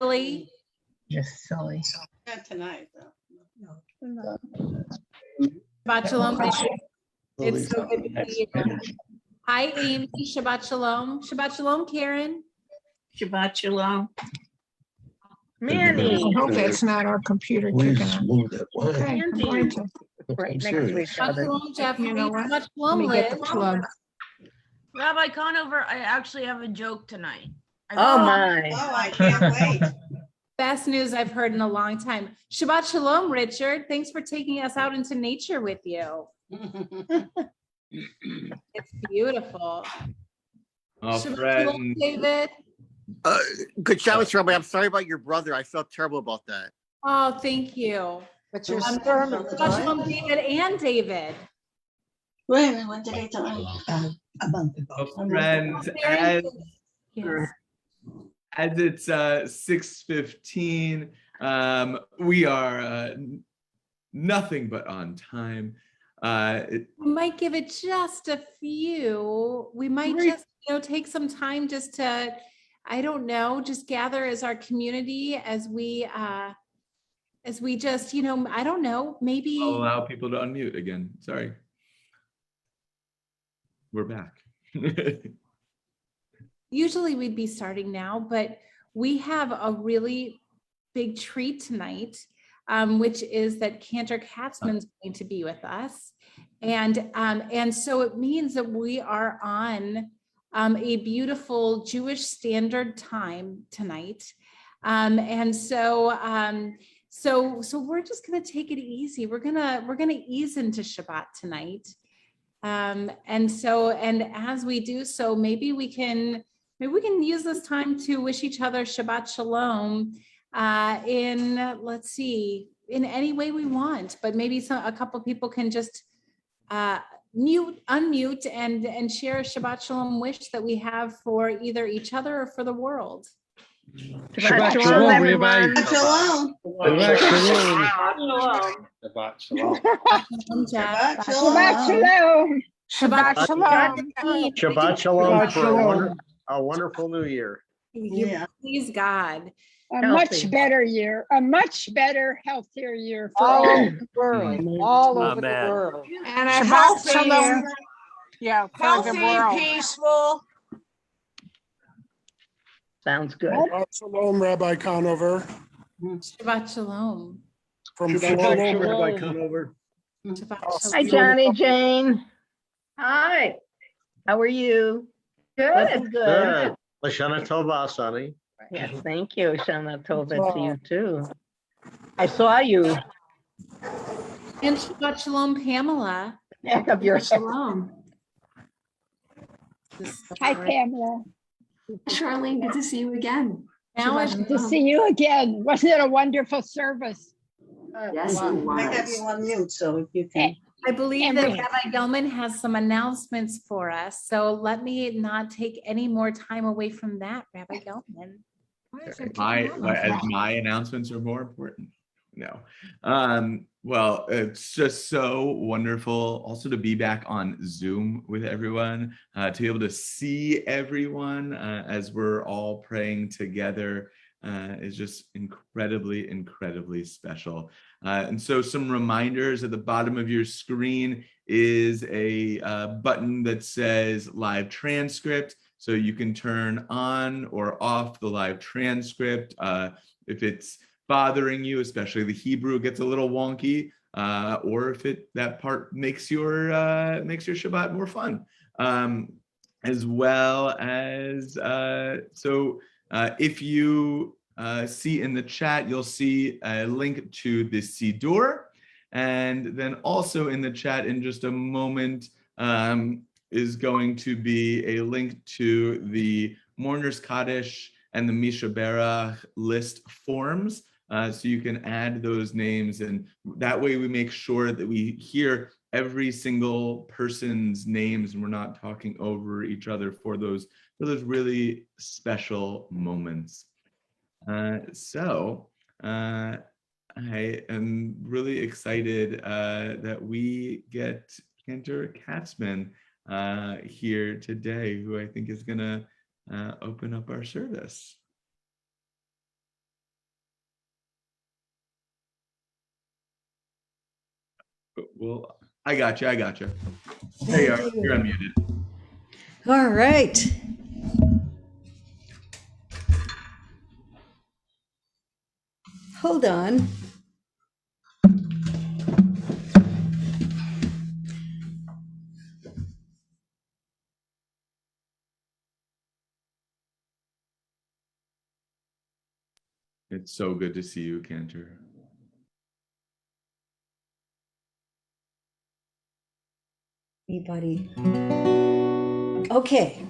Silly. Just silly. Not tonight, though. Shabbat shalom. It's so good to see you. Hi, Amy. Shabbat shalom. Shabbat shalom, Karen. Shabbat shalom. I hope that's not our computer kicking on. Okay, I'm going to. Right next to each Shabbat other. shalom, Jeff. You know what? Shabbat Let shalom, me get the Liz. plug. Rabbi Conover, I actually have a joke tonight. Oh my. Oh, I can't wait. Best news I've heard in a long time. Shabbat shalom, Richard. Thanks for taking us out into nature with you. It's beautiful. Shabbat shalom, David. Good Shabbos, Rabbi. I'm sorry about your brother. I felt terrible about that. Oh, thank you. But your Shabbat shalom, David and David. Wait a minute, when did I die? A month ago. Friends, Yes. as it's 6:15, we are nothing but on time. We might give it just a few. We might just, take some time just to, I don't know, just gather as our community as we just, I don't know, maybe. I'll allow people to unmute again. Sorry. We're back. Usually we'd be starting now, but we have a really big treat tonight, which is that Cantor Katzman's going to be with us. And so it means that we are on a beautiful Jewish Standard Time tonight. So we're just going to take it easy. We're going to ease into Shabbat tonight. And as we do so, maybe we can use this time to wish each other Shabbat Shalom in any way we want, but maybe a couple people can just unmute and share a Shabbat Shalom wish that we have for either each other or for the world. Shabbat shalom, everyone. Shalom. Shabbat shalom. Shabbat Shabbat shalom. shalom. Shabbat shalom. Shabbat shalom for a wonderful new year. Yeah. Please God. A Healthy. much better year, a much better, healthier year for All all. over the world, all over the Amen. world. And a Shabbat healthy, shalom. Yeah, for the healthy, world. peaceful. Sounds good. Shabbat shalom, Rabbi Conover. Shabbat Shalom. From Shabbat Florida. shalom, Rabbi Conover. Shabbat Hi, Shalom. Johnny, Jane. Hi. How are you? Good. Good. Good. Lashana Tova, Sonny. Yes, thank you. Shana Tova to you too. I saw you. And Shabbat Shalom, Pamela. Back of your head. Shalom. Hi, Pamela. Charlene, good to see you again. Now it's Good to see you again. Wasn't it a wonderful service? Yes, it I have was. you on mute, so if you can. I believe And that we- Rabbi Gelman has some announcements for us. So let me not take any more time away from that, Rabbi Gelman. My announcements are more important. No. Well, it's just so wonderful also to be back on Zoom with everyone, to be able to see everyone as we're all praying together is just incredibly, incredibly special. And so some reminders at the bottom of your screen is a button that says live transcript. So you can turn on or off the live transcript. If it's bothering you, especially the Hebrew gets a little wonky, or if that part makes your Shabbat more fun. As well as, if you see in the chat, you'll see a link to the Siddur. And then also in the chat in just a moment is going to be a link to the Mourner's Kaddish and the Misha Berach list forms. So you can add those names, and that way we make sure that we hear every single person's names and we're not talking over each other for those really special moments. I am really excited that we get Cantor Katzman here today, who I think is going to open up our service. Well, I got you. There you are. You're unmuted. All right. Hold on. It's so good to see you, Cantor. Hey, buddy. Okay.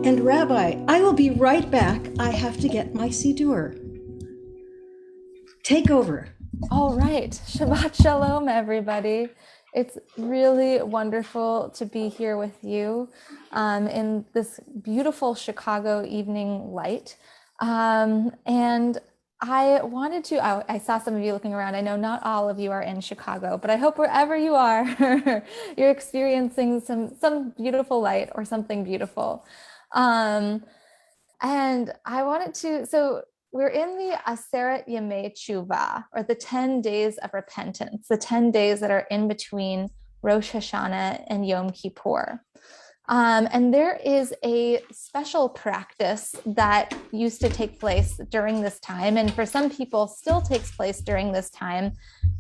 And Rabbi, I will be right back. I have to get my siddur. Take over. All right. Shabbat Shalom, everybody. It's really wonderful to be here with you in this beautiful Chicago evening light. And I wanted to, I saw some of you looking around. I know not all of you are in Chicago, but I hope wherever you are, you're experiencing some beautiful light or something beautiful. And I wanted to, so we're in the Aseret Yemei Tshuva, or the 10 days of repentance, the 10 days that are in between Rosh Hashanah and Yom Kippur. And there is a special practice that used to take place during this time, and for some people still takes place during this time.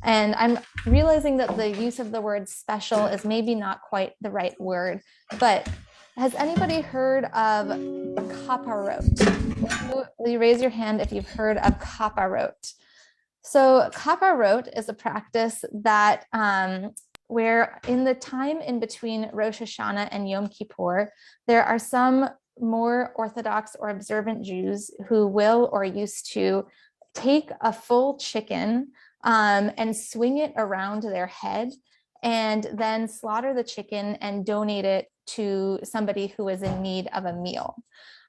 And I'm realizing that the use of the word special is maybe not quite the right word, but has anybody heard of kaparot? Will you raise your hand if you've heard of kaparot? So kaparot is a practice that where in the time in between Rosh Hashanah and Yom Kippur, there are some more Orthodox or observant Jews who will or used to take a full chicken and swing it around their head and then slaughter the chicken and donate it to somebody who is in need of a meal.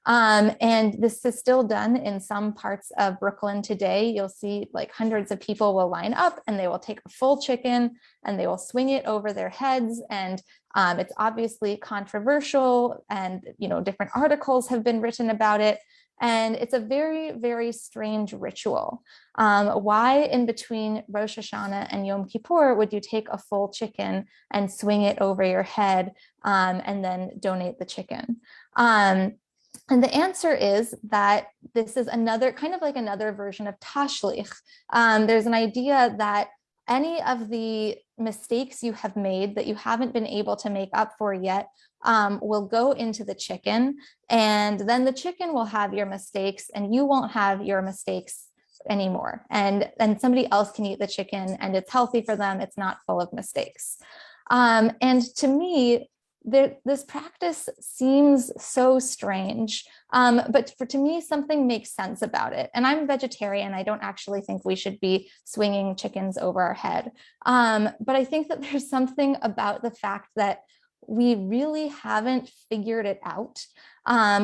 And this is still done in some parts of Brooklyn today. You'll see like hundreds of people will line up and they will take a full chicken and they will swing it over their heads. And it's obviously controversial, and different articles have been written about it. And it's a very, very strange ritual. Why in between Rosh Hashanah and Yom Kippur would you take a full chicken and swing it over your head and then donate the chicken? And the answer is that this is another kind of like another version of tashlich. There's an idea that any of the mistakes you have made that you haven't been able to make up for yet will go into the chicken, and then the chicken will have your mistakes and you won't have your mistakes anymore. And somebody else can eat the chicken and it's healthy for them. It's not full of mistakes. And to me, this practice seems so strange, but to me, something makes sense about it. And I'm vegetarian. I don't actually think we should be swinging chickens over our head. But I think that there's something about the fact that we really haven't figured it out.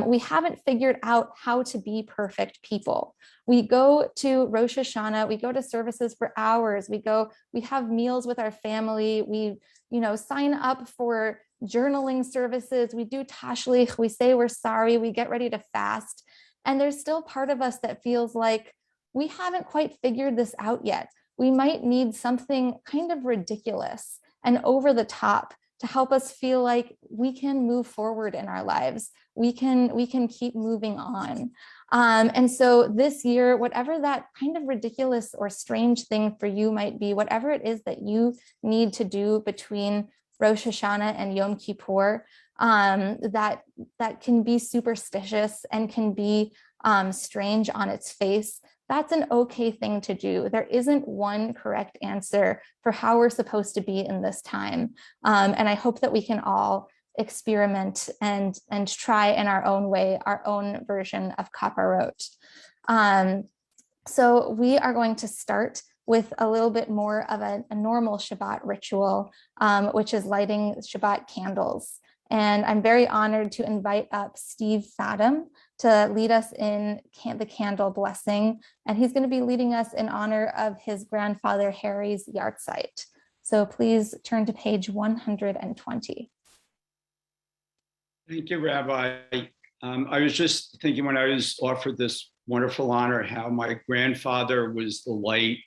We haven't figured out how to be perfect people. We go to Rosh Hashanah, we go to services for hours, we have meals with our family, we sign up for journaling services, we do tashlich, we say we're sorry, we get ready to fast. And there's still part of us that feels like we haven't quite figured this out yet. We might need something kind of ridiculous and over the top to help us feel like we can move forward in our lives. We can keep moving on. And so this year, whatever that kind of ridiculous or strange thing for you might be, whatever it is that you need to do between Rosh Hashanah and Yom Kippur, that can be superstitious and can be strange on its face, that's an okay thing to do. There isn't one correct answer for how we're supposed to be in this time. And I hope that we can all experiment and try in our own way, our own version of kaparot. So we are going to start with a little bit more of a normal Shabbat ritual, which is lighting Shabbat candles. And I'm very honored to invite up Steve Fadam to lead us in the candle blessing. And he's going to be leading us in honor of his grandfather Harry's yahrzeit. So please turn to page 120. Thank you, Rabbi. I was just thinking when I was offered this wonderful honor, how my grandfather was the light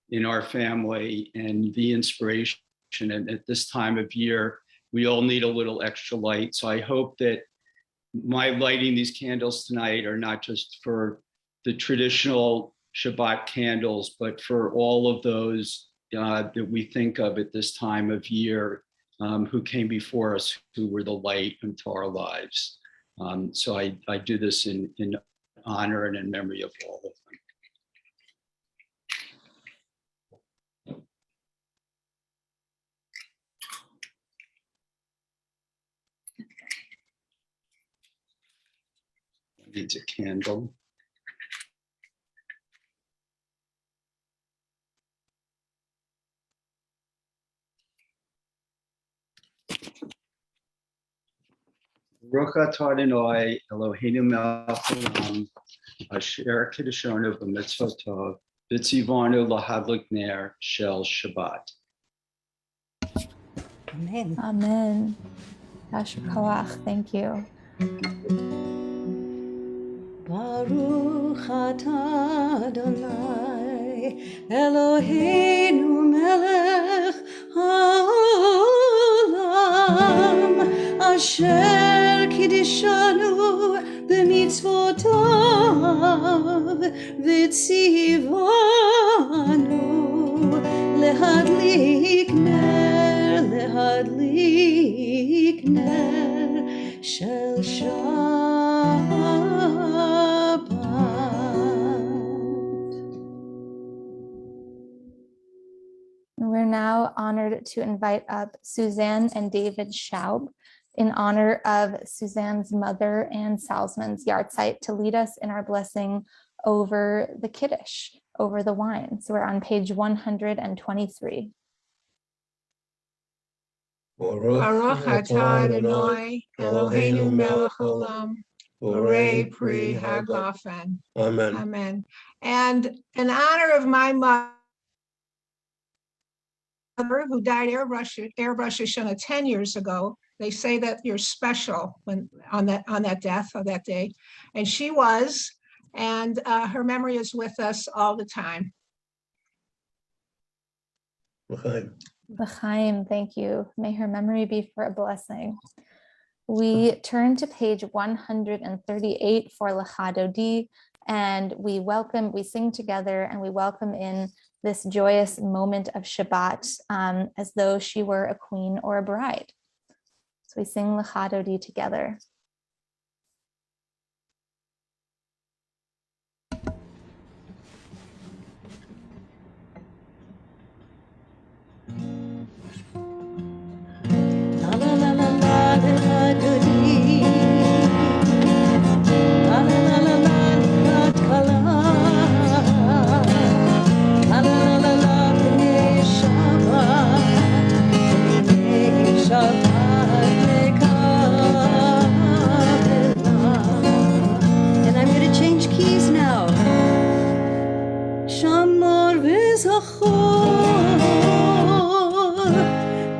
in our family and the inspiration. And at this time of year, we all need a little extra light. So I hope that my lighting these candles tonight are not just for the traditional Shabbat candles, but for all of those that we think of at this time of year who came before us, who were the light into our lives. So I do this in honor and in memory of all of them. Needs a candle. Baruch atah Adonai Eloheinu melech haolam asher kiddushanu b'mitzvotov v'tzivanu lahadlik ner shel Shabbat. Amen. Amen. Yasher koach. Thank you. Baruch atah Adonai Eloheinu melech haolam asher kiddushanu b'mitzvotav v'tzivanu lehadlik ner shel Shabbat. We're now honored to invite up Suzanne and David Schaub in honor of Suzanne's mother and Salzman's yahrzeit to lead us in our blessing over the Kiddush, over the wine. So we're on page 123. Baruch atah Adonai Eloheinu melech haolam Borei pri hagafen. Amen. Amen. And in honor of my mother, who died Rosh Hashanah 10 years ago, they say that you're special when on that death of that day, and she was, and her memory is with us all the time. L'chaim, thank you. May her memory be for a blessing. We turn to page 138 for Lecha Dodi, and we sing together and we welcome in this joyous moment of Shabbat as though she were a queen or a bride. So we sing Lecha Dodi together. And I'm going to change keys now. Shamor v'zachor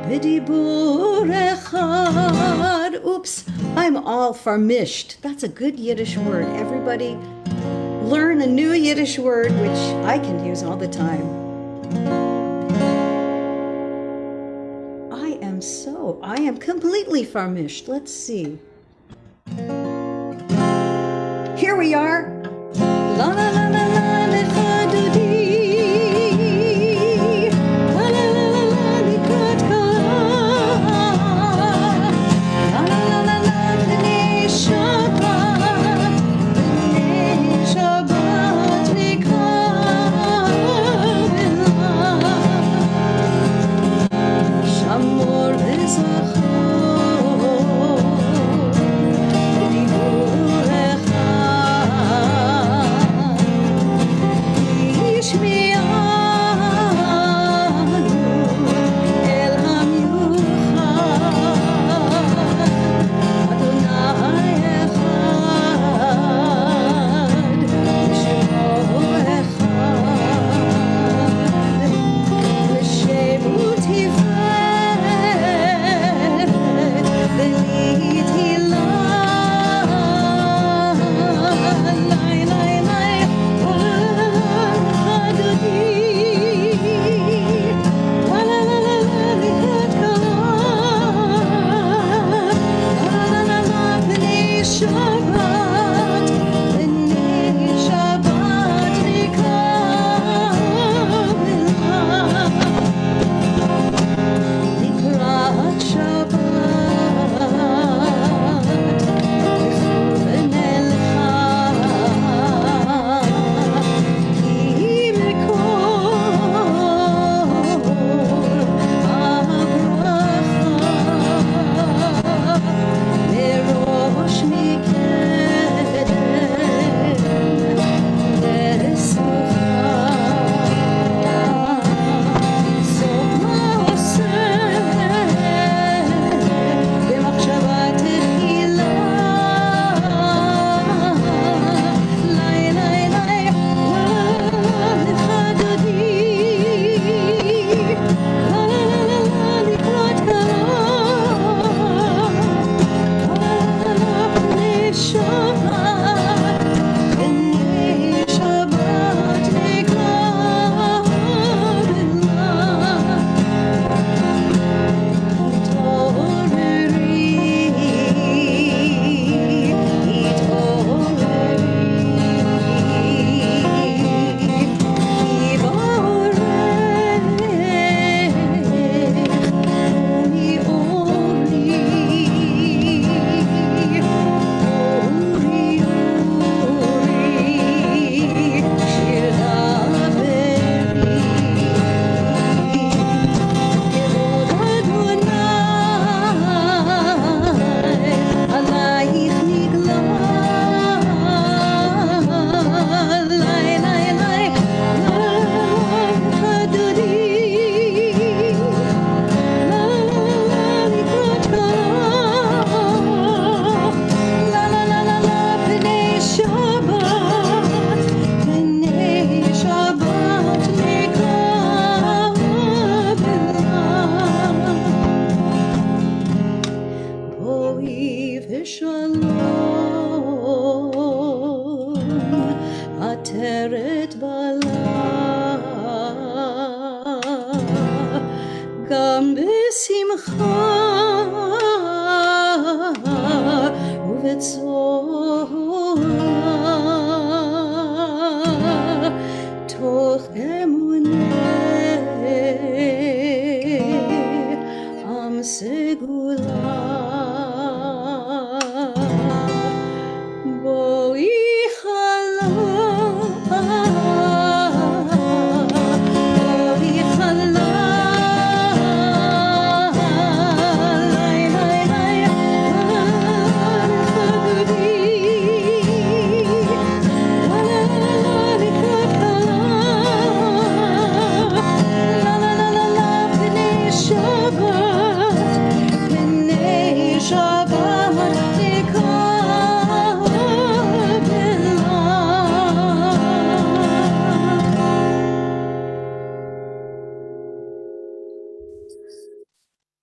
b'diburecha I'm all vermischt. That's a good Yiddish word. Everybody learn a new Yiddish word, which I can use all the time. I am completely vermischt. Let's see. Here we are. La la la la la lecha dodi. La la la la la likrotka. La la la la la b'nei Shabbat. B'nei Shabbat v'kavelah. Shamor v'zachor. B'diburecha.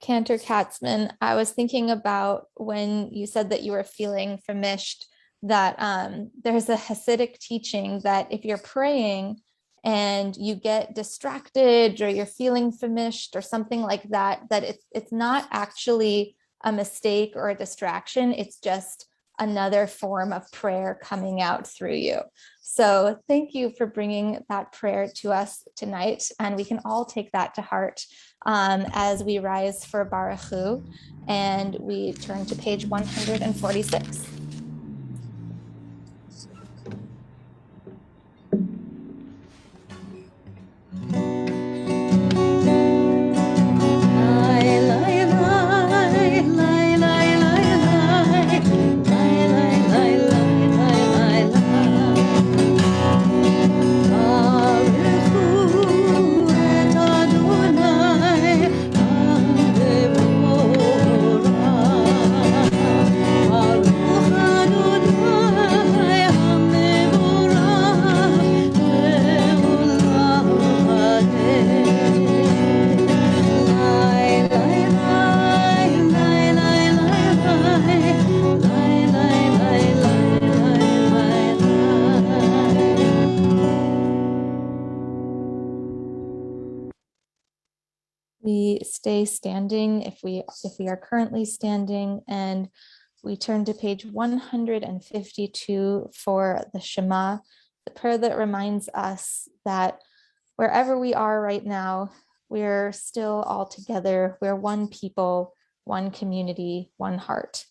Cantor Katzman, I was thinking about when you said that you were feeling famished, that there's a Hasidic teaching that if you're praying and you get distracted or you're feeling famished or something like that, that it's not actually a mistake or a distraction. It's just another form of prayer coming out through you. So thank you for bringing that prayer to us tonight. And we can all take that to heart as we rise for Baruch Hu, and we turn to page 146. We stay standing if we are currently standing, and we turn to page 152 for the Shema, the prayer that reminds us that wherever we are right now, we're still all together. We're one people, one community, one heart.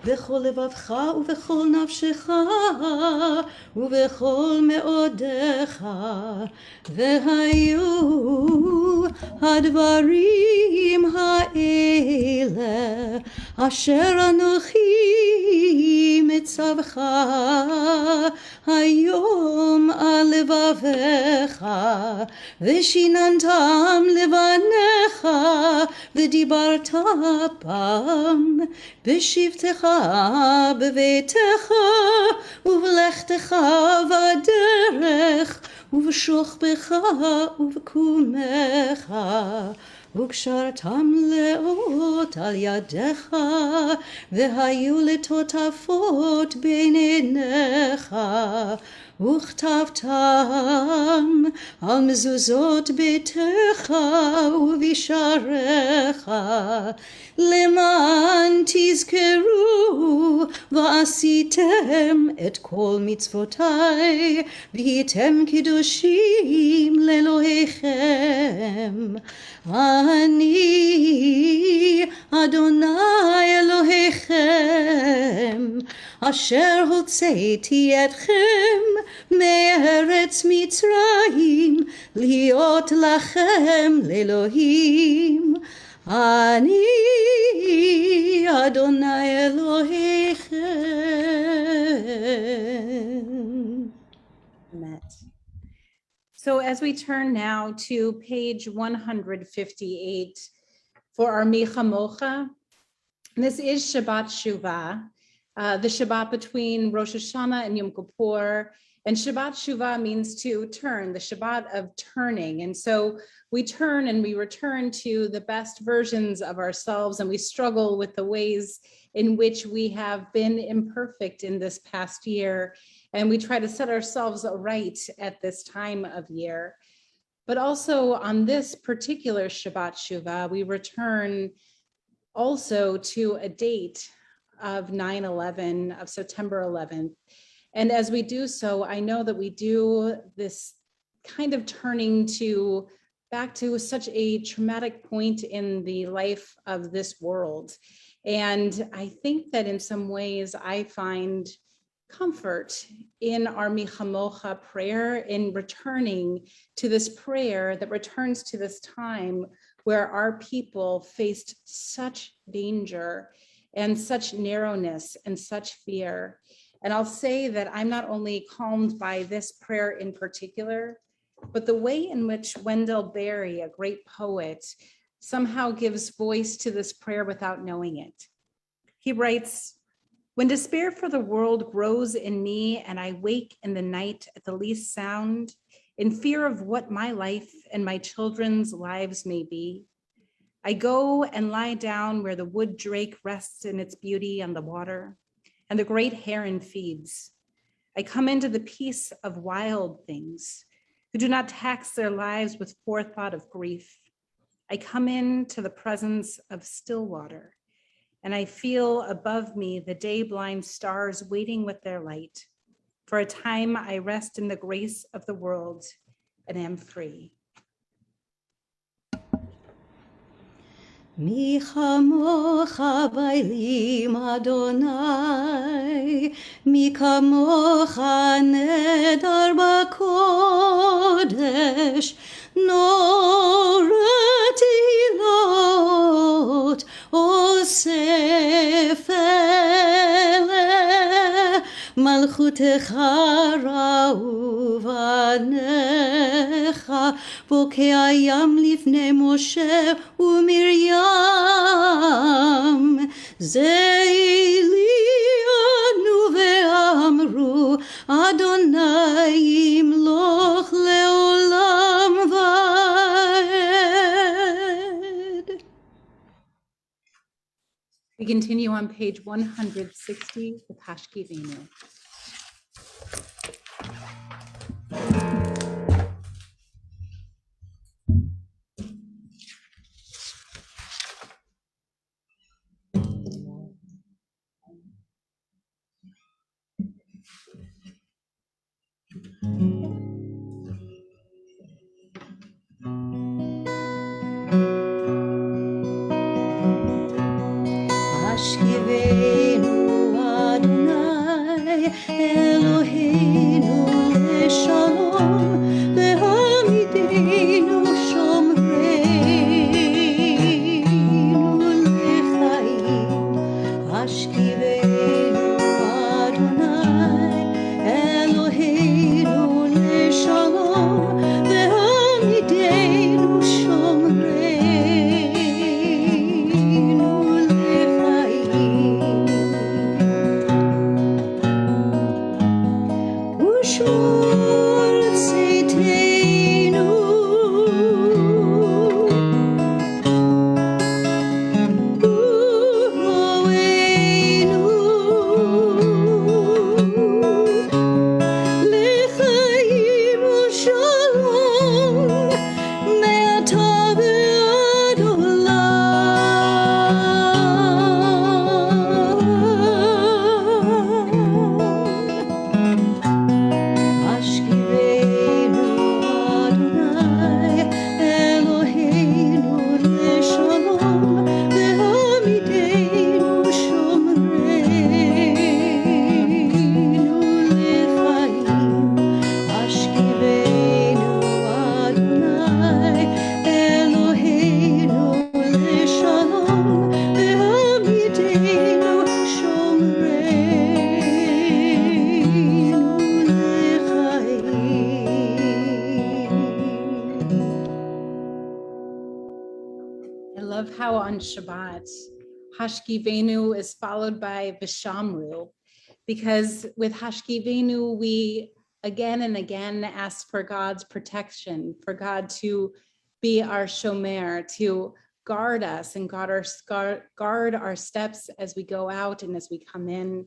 בכל לבבך ובכל נפשך ובכל מאודיך, והיו הדברים האלה אשר אנוכי מצווך היום על לבביך, ושיננתם לבניך ודיברת בם בשבתך בביתך ובלכתך בדרך ובשוכבך ובקומך, וקשרתם לאות על ידיך, והיו לטוטפות בין עיניך, וכתבתם על מזוזות ביתך ובשעריך, למען תזכרו ועשיתם את כל מצוותיי, והייתם קדושים לאלוהיכם. אני אדוני אלוהיכם, אשר הוצאתי אתכם מארץ מצרים, להיות לכם לאלוהים. אני אדוני אלוהיכם. So as we turn now to page 158 for our Micha Mocha, this is Shabbat Shuvah, the Shabbat between Rosh Hashanah and Yom Kippur. And Shabbat Shuvah means to turn, the Shabbat of turning. And so we turn and we return to the best versions of ourselves, and we struggle with the ways in which we have been imperfect in this past year. And we try to set ourselves aright at this time of year. But also on this particular Shabbat Shuvah, we return also to a date of 9/11, of September 11th. And as we do so, I know that we do this kind of turning back to such a traumatic point in the life of this world. And I think that in some ways I find comfort in our Mi Chamocha prayer, in returning to this prayer that returns to this time where our people faced such danger and such narrowness and such fear. And I'll say that I'm not only calmed by this prayer in particular, but the way in which Wendell Berry, a great poet, somehow gives voice to this prayer without knowing it. He writes, "When despair for the world grows in me and I wake in the night at the least sound, in fear of what my life and my children's lives may be, I go and lie down where the wood drake rests in its beauty on the water and the great heron feeds. I come into the peace of wild things who do not tax their lives with forethought of grief. I come into the presence of still water, and I feel above me the day-blind stars waiting with their light. For a time I rest in the grace of the world and am free." Mi chamocha bailim Adonai, mi kamocha nedar bakodesh, norati lot osefele, malchutecha ra'u vanecha, bokeh hayam lifnei Moshe ומרים, זה עלינו ואמרו, אדוני ימלוך לעולם ועד. We continue on page 160 with Hashkivenu. השכיבנו אדוני אלוהינו לשלום והעמידנו שומרנו לחיים. השכיבנו אדוני אלוהינו לשלום והעמידנו שומרנו לחיים. ושמור צאתנו ורואינו לחיים ושלום מעתה ועד עולם. השכיבנו אדוני אלוהינו לשלום והעמידנו שומרנו לחיים. השכיבנו אדוני אלוהינו לשלום והעמידנו שומרנו I love how on Shabbat, Hashkivenu is followed by Vishamru, because with Hashkivenu, we again and again ask for God's protection, for God to be our shomer, to guard us and guard our steps as we go out and as we come in.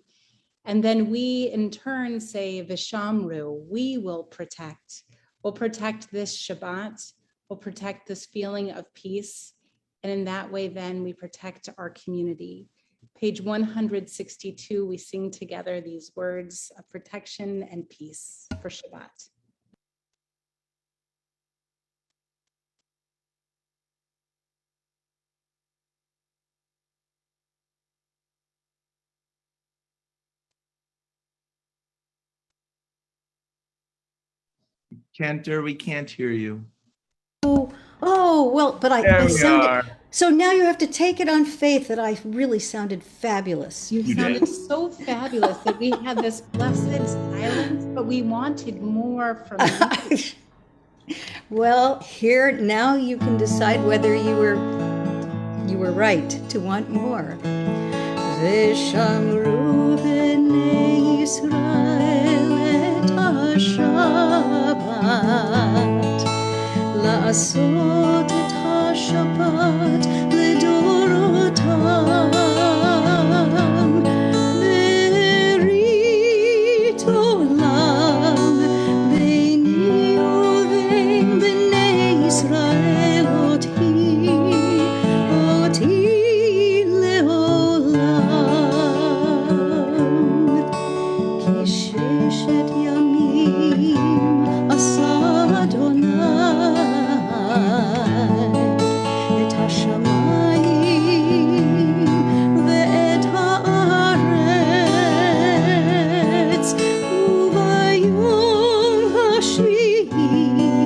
And then we in turn say Vishamru, we will protect. We'll protect this Shabbat. We'll protect this feeling of peace. And in that way, then we protect our community. Page 162, we sing together these words of protection and peace for Shabbat. Cantor, we can't hear you. Oh, well, but There I we sounded, are. so now you have to take it on faith that I really sounded fabulous. You You sounded did. so fabulous that we had this blessed silence, but we wanted more from you. Well, here now you can decide whether you were right to want more. Veshamru b'nei Yisrael et HaShabbat la'asot et HaShabbat לדורותם ברית עולם ביני ובין בני ישראל אותי לעולם כי ששת ימים עשה אדוני את השמיים ואת הארץ וביום השביעי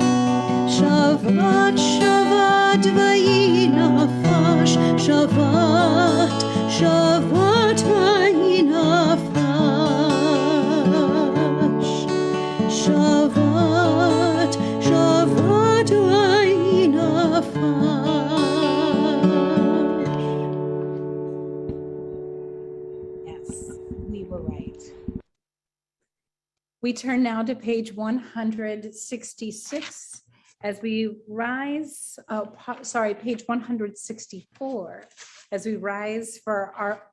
שבת שבת ויהי נפש שבת שבת ויהי נפש שבת שבת ויהי נפש. Yes, we were right. We turn now to page 166 as we rise, page 164, as we rise for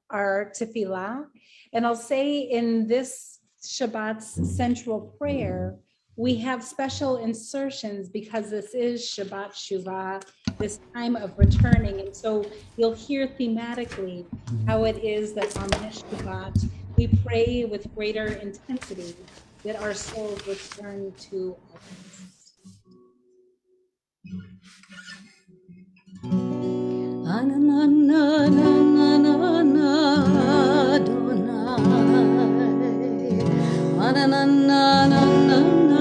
our tefillah. And I'll say in this Shabbat's central prayer, we have special insertions because this is Shabbat Shuvah, this time of returning. And so you'll hear thematically how it is that on this Shabbat, we pray with greater intensity that our souls return to our peace.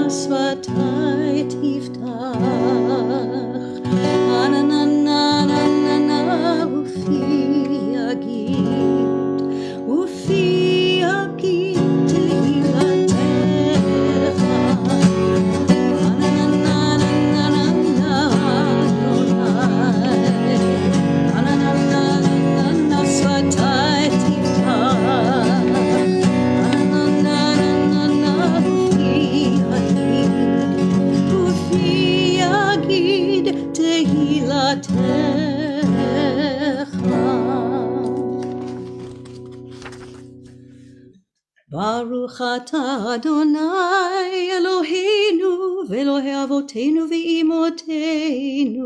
שפתי תפתח, ופי יגיד, ופי יגיד תהילתך. ברוך אתה אדוני אלוהינו ואלוהי אבותינו ואמותינו,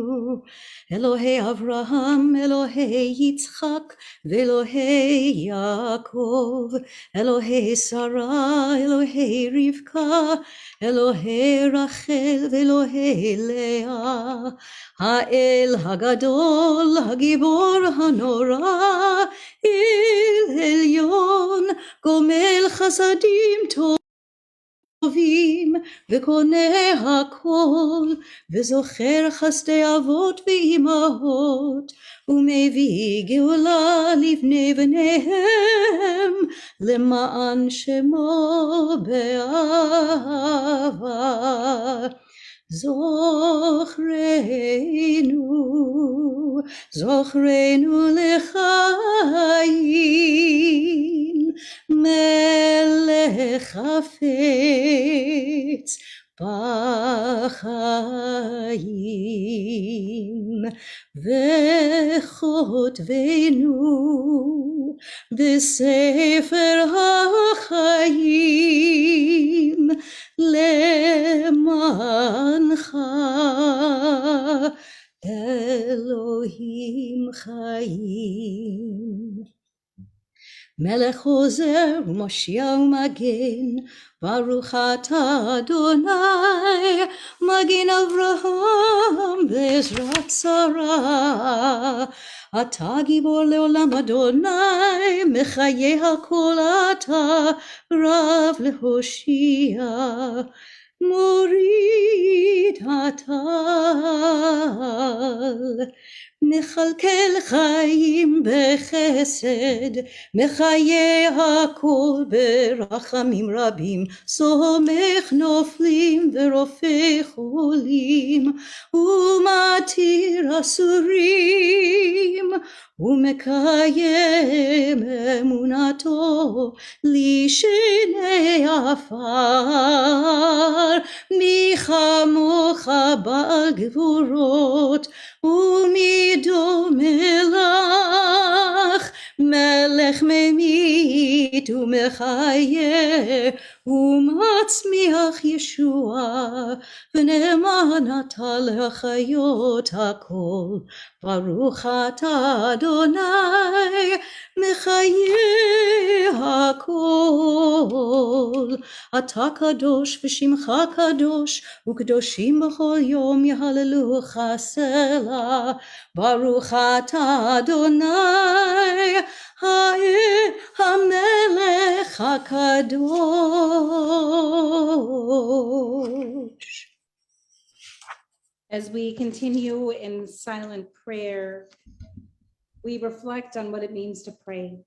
אלוהי אברהם, אלוהי יצחק ואלוהי יעקב, אלוהי שרה, אלוהי רבקה, אלוהי רחל ואלוהי לאה, האל הגדול, הגיבור הנורא, אל עליון, גומל חסדים טובים וקונה הכל, וזוכר חסדי אבות ואימהות, ומביא גאולה לבני בניהם, למען שמו באהבה. זוכרנו לחיים, מלך חפץ בחיים, וכותבנו בספר החיים למענך אלוהים חיים. מלך עוזר ומושיע ומגן, ברוך אתה אדוני, מגן אברהם בעזרת שרה. אתה גיבור לעולם אדוני, מחיי הכל אתה רב להושיע. מוריד הטל, מכלכל חיים בחסד, מחיי הכל ברחמים רבים, סומך נופלים ורופא חולים, ומתיר אסורים, ומקיים אמונתו לשני עפר. מי כמוך בעל גבורות, ומי דומה לך, מלך ממית ומחיה, ומצמיח ישועה, ונאמן אתה לחיות הכל. ברוך אתה אדוני, מחיי הכל. אתה קדוש ושמך קדוש, וקדושים בכל יום יהללוך סלה. ברוך אתה אדוני, המלך הקדוש. As we continue in silent prayer, we reflect on what it means to pray.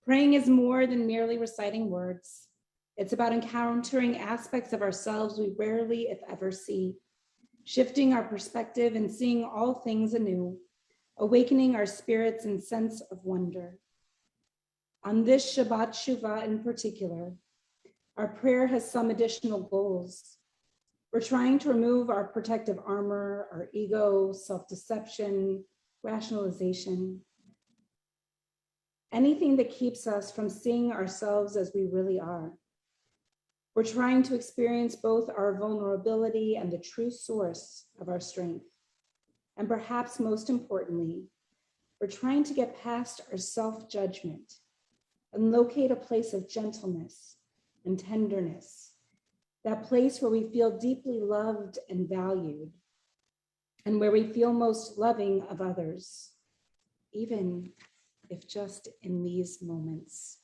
Praying is more than merely reciting words. It's about encountering aspects of ourselves we rarely, if ever, see, shifting our perspective and seeing all things anew, awakening our spirits and sense of wonder. On this Shabbat Shuvah in particular, our prayer has some additional goals. We're trying to remove our protective armor, our ego, self-deception, rationalization, anything that keeps us from seeing ourselves as we really are. We're trying to experience both our vulnerability and the true source of our strength. And perhaps most importantly, we're trying to get past our self-judgment and locate a place of gentleness and tenderness, that place where we feel deeply loved and valued, and where we feel most loving of others, even if just in these moments.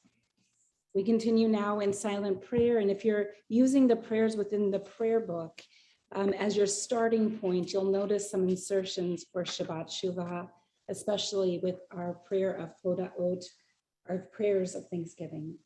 We continue now in silent prayer, and if you're using the prayers within the prayer book, as your starting point, you'll notice some insertions for Shabbat Shuvah, especially with our prayer of Hodaot, our prayers of thanksgiving.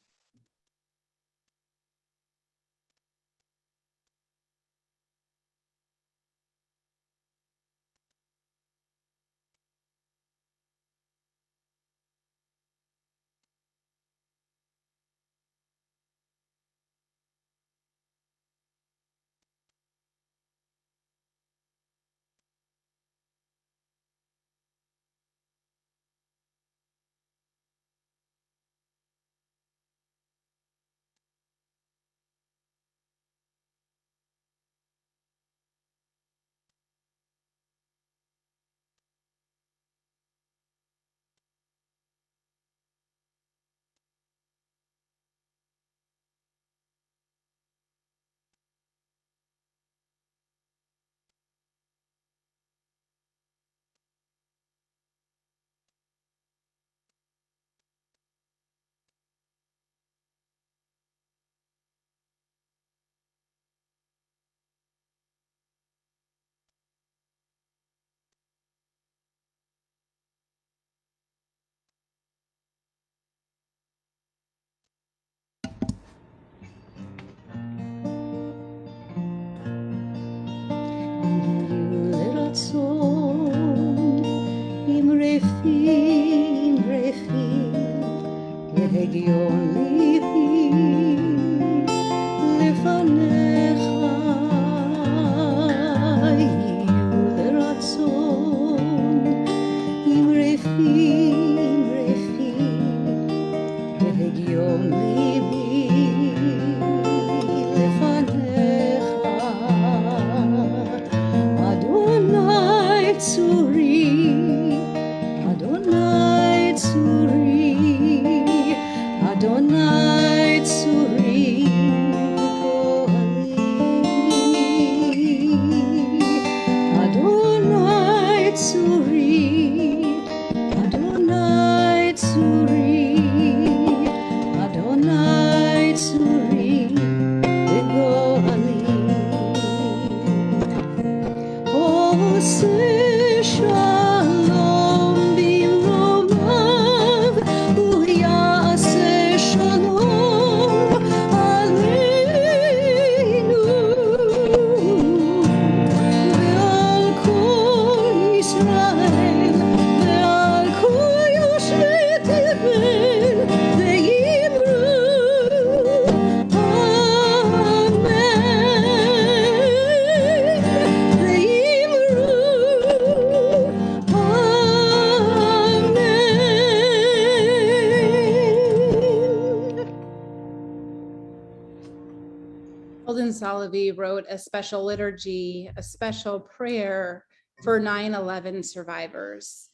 Salavi wrote a special liturgy, a special prayer for 9/11 survivors.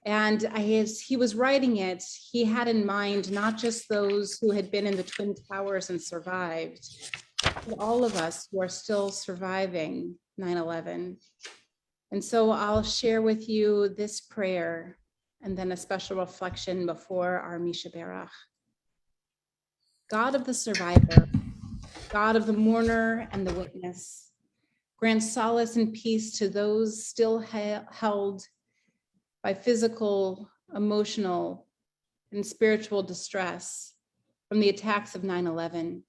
And as he was writing it, he had in mind not just those who had been in the Twin Towers and survived, but all of us who are still surviving 9/11. And so I'll share with you this prayer and then a special reflection before our Misha Berach. God of the survivor, God of the mourner and the witness, grant solace and peace to those still held by physical, emotional, and spiritual distress from the attacks of 9/11.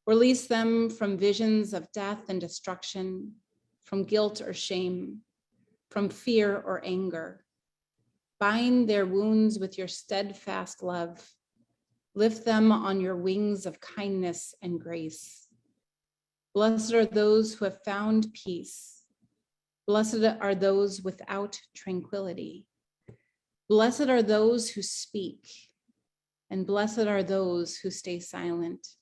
Release them from visions of death and destruction, from guilt or shame, from fear or anger. Bind their wounds with your steadfast love. Lift them on your wings of kindness and grace. Blessed are those who have found peace. Blessed are those without tranquility. Blessed are those who speak, and blessed are those who stay silent.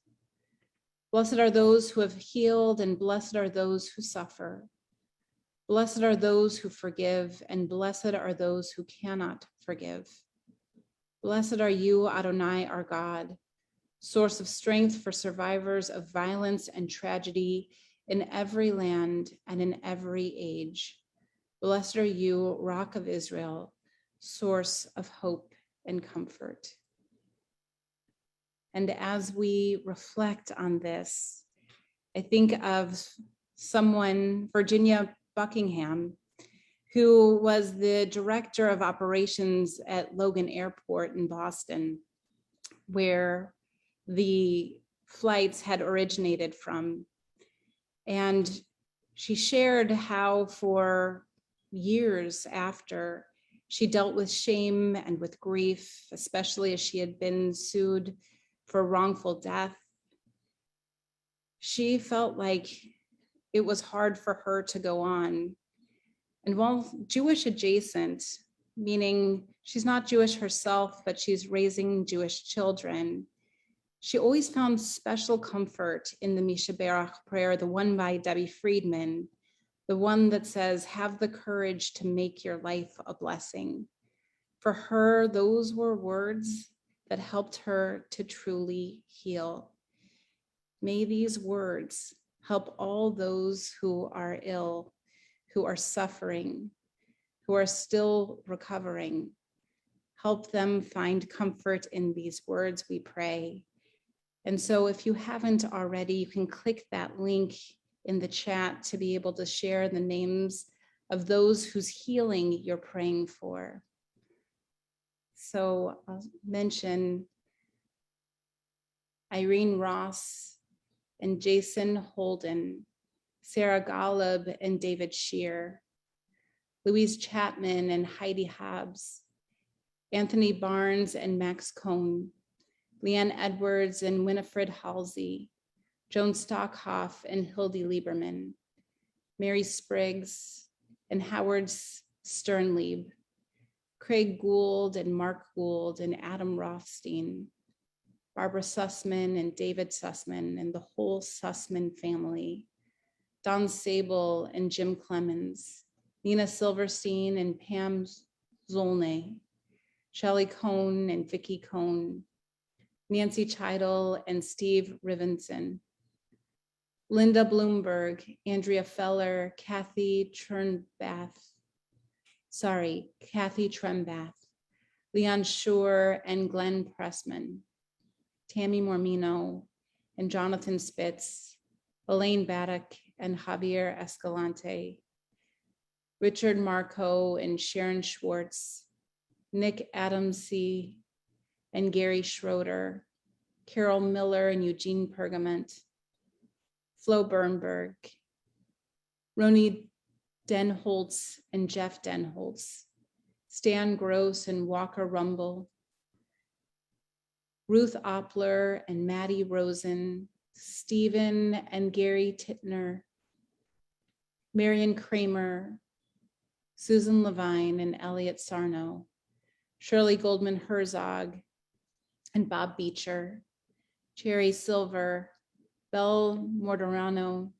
Blessed are those who have healed, and blessed are those who suffer. Blessed are those who forgive, and blessed are those who cannot forgive. Blessed are you, Adonai, our God, source of strength for survivors of violence and tragedy in every land and in every age. Blessed are you, Rock of Israel, source of hope and comfort. And as we reflect on this, I think of someone, Virginia Buckingham, who was the director of operations at Logan Airport in Boston, where the flights had originated from. And she shared how for years after, she dealt with shame and with grief, especially as she had been sued for wrongful death. She felt like it was hard for her to go on. And while Jewish adjacent, meaning she's not Jewish herself, but she's raising Jewish children, she always found special comfort in the Misha Berach prayer, the one by Debbie Friedman, the one that says, have the courage to make your life a blessing. For her, those were words that helped her to truly heal. May these words help all those who are ill, who are suffering, who are still recovering. Help them find comfort in these words, we pray. And so if you haven't already, you can click that link in the chat to be able to share the names of those whose healing you're praying for. So I'll mention Irene Ross and Jason Holden, Sarah Golub and David Shear, Louise Chapman and Heidi Hobbs, Anthony Barnes and Max Cohn, Leanne Edwards and Winifred Halsey, Joan Stockhoff and Hildy Lieberman, Mary Spriggs and Howard Sternlieb, Craig Gould and Mark Gould and Adam Rothstein, Barbara Sussman and David Sussman and the whole Sussman family, Don Sable and Jim Clemens, Nina Silverstein and Pam Zolnay, Shelley Cohn and Vicki Cohn, Nancy Cheidel and Steve Rivenson, Linda Bloomberg, Andrea Feller, Kathy Trembath, Leon Schur and Glenn Pressman, Tammy Mormino and Jonathan Spitz, Elaine Baddock and Javier Escalante, Richard Marco and Sharon Schwartz, Nick Adamsey and Gary Schroeder, Carol Miller and Eugene Pergament, Flo Bernberg, Roni Denholtz and Jeff Denholtz, Stan Gross and Walker Rumble, Ruth Oppler and Maddie Rosen, Stephen and Gary Tittner, Marion Kramer, Susan Levine and Elliot Sarno, Shirley Goldman Herzog and Bob Beecher, Cherry Silver, Bel Morderano,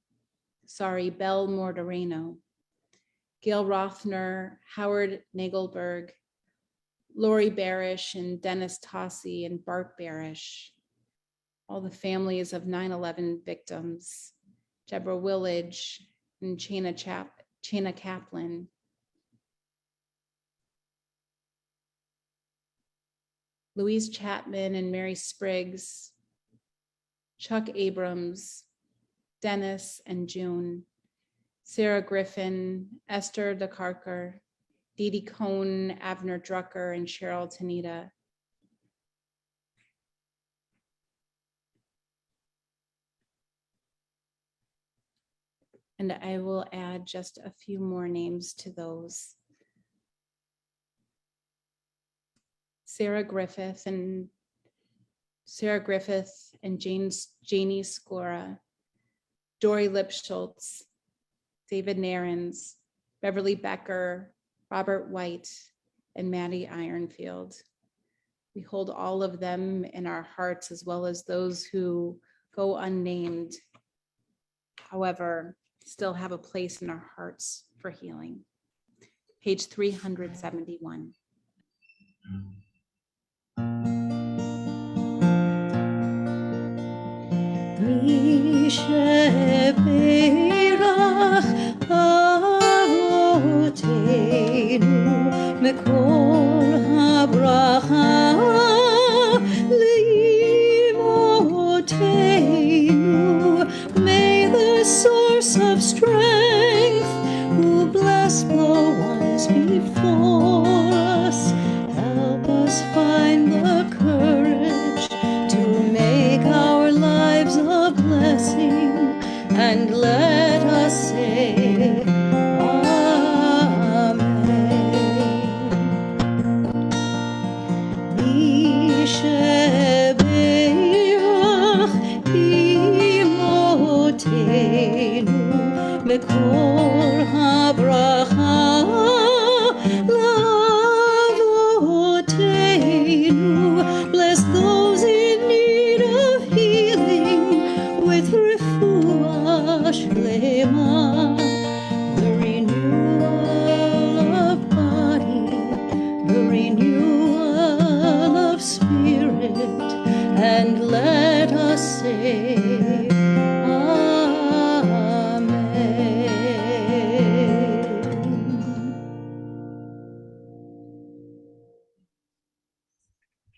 Gail Rothner, Howard Nagelberg, Lori Barish and Dennis Tossi and Bart Barish, all the families of 9/11 victims, Deborah Willage and Chana Kaplan, Louise Chapman and Mary Spriggs, Chuck Abrams, Dennis and June, Sarah Griffin, Esther DeKarker, Dee Dee Cohn, Avner Drucker, and Cheryl Tanita. And I will add just a few more names to those. Sarah Griffith and Janie Scora, Dory Lipschultz, David Narens, Beverly Becker, Robert White, and Maddie Ironfield. We hold all of them in our hearts, as well as those who go unnamed, however, still have a place in our hearts for healing. Page 371. מי שברך אבותינו מקור הברכה לאמותינו. May the source of strength who bless the ones before us help us find the courage to make our lives a blessing, and let us say Amen. מי שברך אמותינו מקור הברכה לאבותינו. Bless those in need of healing with refuah shlema, the renewal of body, the renewal of spirit, and let us say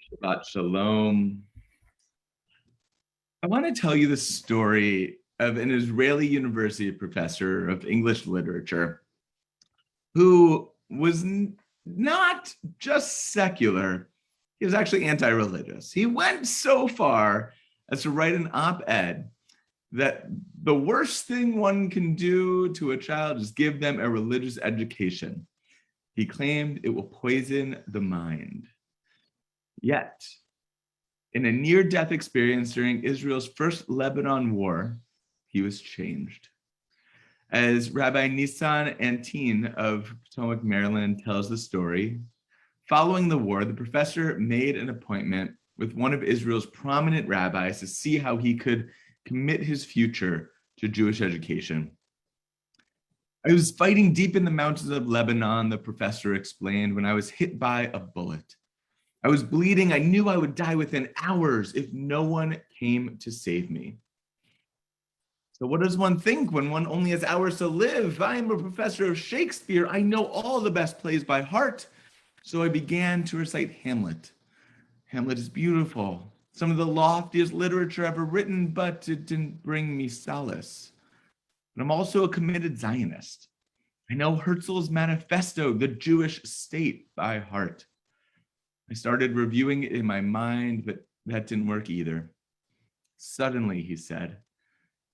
Shabbat Shalom. I want to tell you the story of an Israeli university professor of English literature who was not just secular, he was actually anti-religious. He went so far as to write an op-ed that the worst thing one can do to a child is give them a religious education. He claimed it will poison the mind. Yet, in a near-death experience during Israel's first Lebanon war, he was changed. As Rabbi Nissan Antin of Potomac, Maryland tells the story, following the war, the professor made an appointment with one of Israel's prominent rabbis to see how he could commit his future to Jewish education. I was fighting deep in the mountains of Lebanon, the professor explained, when I was hit by a bullet. I was bleeding. I knew I would die within hours if no one came to save me. So what does one think when one only has hours to live? I am a professor of Shakespeare. I know all the best plays by heart. So I began to recite Hamlet. Hamlet is beautiful, some of the loftiest literature ever written, but it didn't bring me solace. But I'm also a committed Zionist. I know Herzl's manifesto, The Jewish State, by heart. I started reviewing it in my mind, but that didn't work either. Suddenly, he said,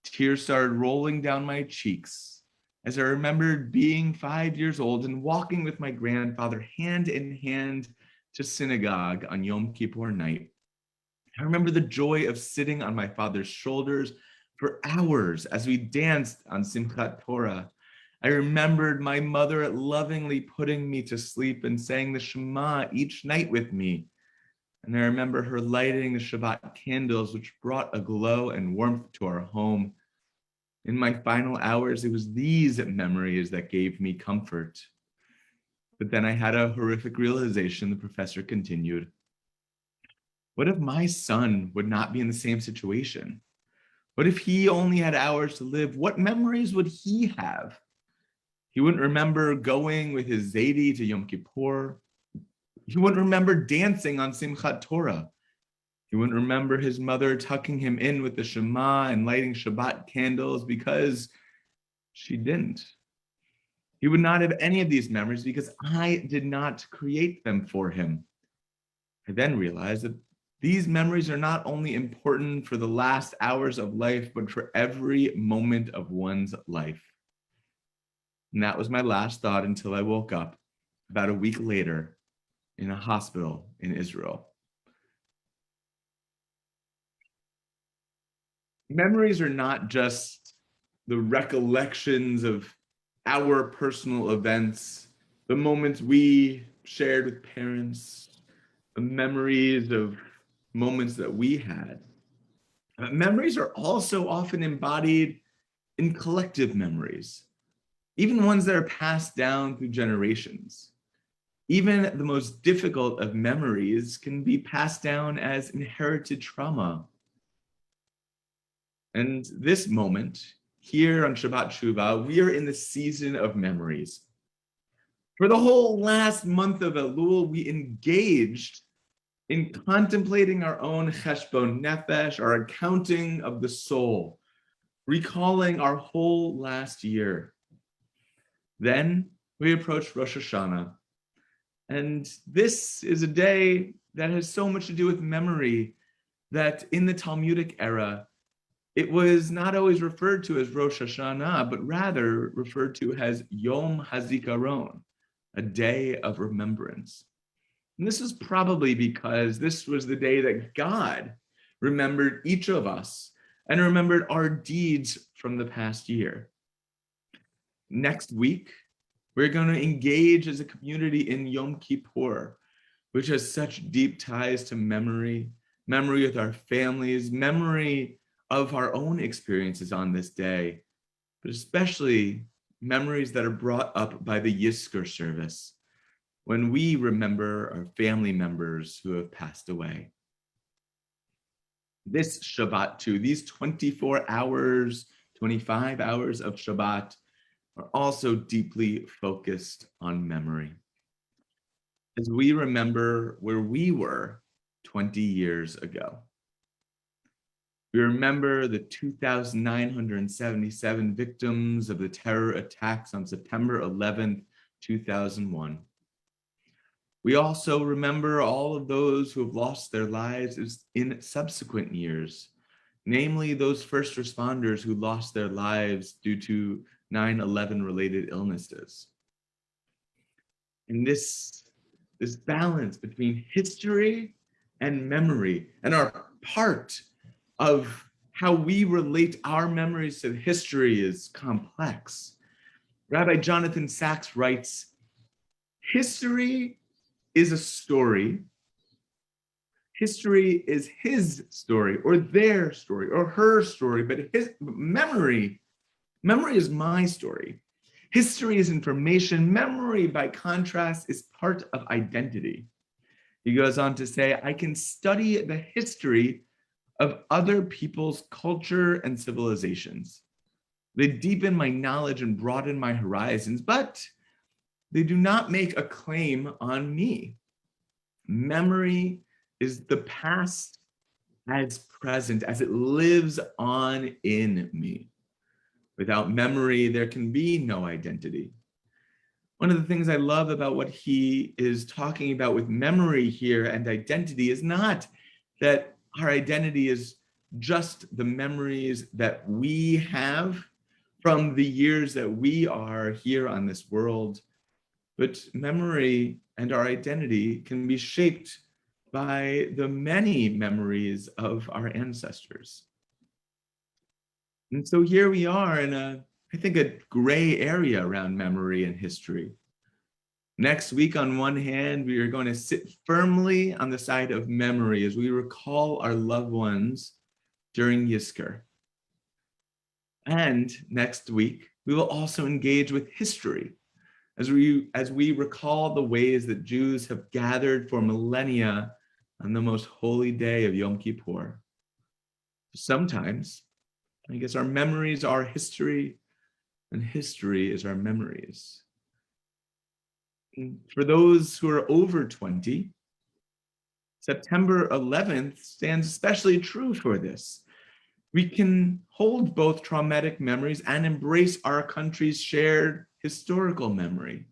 tears started rolling down my cheeks as I remembered being 5 years old and walking with my grandfather hand in hand to synagogue on Yom Kippur night. I remember the joy of sitting on my father's shoulders for hours as we danced on Simchat Torah. I remembered my mother lovingly putting me to sleep and saying the Shema each night with me. And I remember her lighting the Shabbat candles, which brought a glow and warmth to our home. In my final hours, it was these memories that gave me comfort. But then I had a horrific realization, the professor continued. What if my son would not be in the same situation? What if he only had hours to live? What memories would he have? He wouldn't remember going with his Zaidi to Yom Kippur. He wouldn't remember dancing on Simchat Torah. He wouldn't remember his mother tucking him in with the Shema and lighting Shabbat candles because she didn't. He would not have any of these memories because I did not create them for him. I then realized that these memories are not only important for the last hours of life, but for every moment of one's life. And that was my last thought until I woke up about a week later in a hospital in Israel. Memories are not just the recollections of our personal events, the moments we shared with parents, the memories of moments that we had. Memories are also often embodied in collective memories, even ones that are passed down through generations. Even the most difficult of memories can be passed down as inherited trauma. And this moment, here on Shabbat Shuvah, we are in the season of memories. For the whole last month of Elul, we engaged in contemplating our own cheshbon nefesh, our accounting of the soul, recalling our whole last year. Then we approached Rosh Hashanah. And this is a day that has so much to do with memory that in the Talmudic era, it was not always referred to as Rosh Hashanah, but rather referred to as Yom HaZikaron, a day of remembrance. And this is probably because this was the day that God remembered each of us and remembered our deeds from the past year. Next week, we're going to engage as a community in Yom Kippur, which has such deep ties to memory, memory with our families, memory of our own experiences on this day, but especially memories that are brought up by the Yizkor service, when we remember our family members who have passed away. This Shabbat too, these 24 hours, 25 hours of Shabbat are also deeply focused on memory. As we remember where we were 20 years ago. We remember the 2,977 victims of the terror attacks on September 11th, 2001. We also remember all of those who have lost their lives in subsequent years, namely those first responders who lost their lives due to 9/11 related illnesses. And this balance between history and memory and our part of how we relate our memories to history is complex. Rabbi Jonathan Sachs writes, history is a story. History is his story or their story or her story, but his memory is my story. History is information. Memory, by contrast, is part of identity. He goes on to say, I can study the history of other people's culture and civilizations. They deepen my knowledge and broaden my horizons, but they do not make a claim on me. Memory is the past as present, as it lives on in me. Without memory, there can be no identity. One of the things I love about what he is talking about with memory here and identity is not that our identity is just the memories that we have from the years that we are here on this world, but memory and our identity can be shaped by the many memories of our ancestors. And so here we are in I think a gray area around memory and history. Next week, on one hand, we are going to sit firmly on the side of memory as we recall our loved ones during Yizkor. And next week, we will also engage with history as we recall the ways that Jews have gathered for millennia on the most holy day of Yom Kippur. Sometimes, I guess our memories are history, and history is our memories. And for those who are over 20, September 11th stands especially true for this. We can hold both traumatic memories and embrace our country's shared historical memory.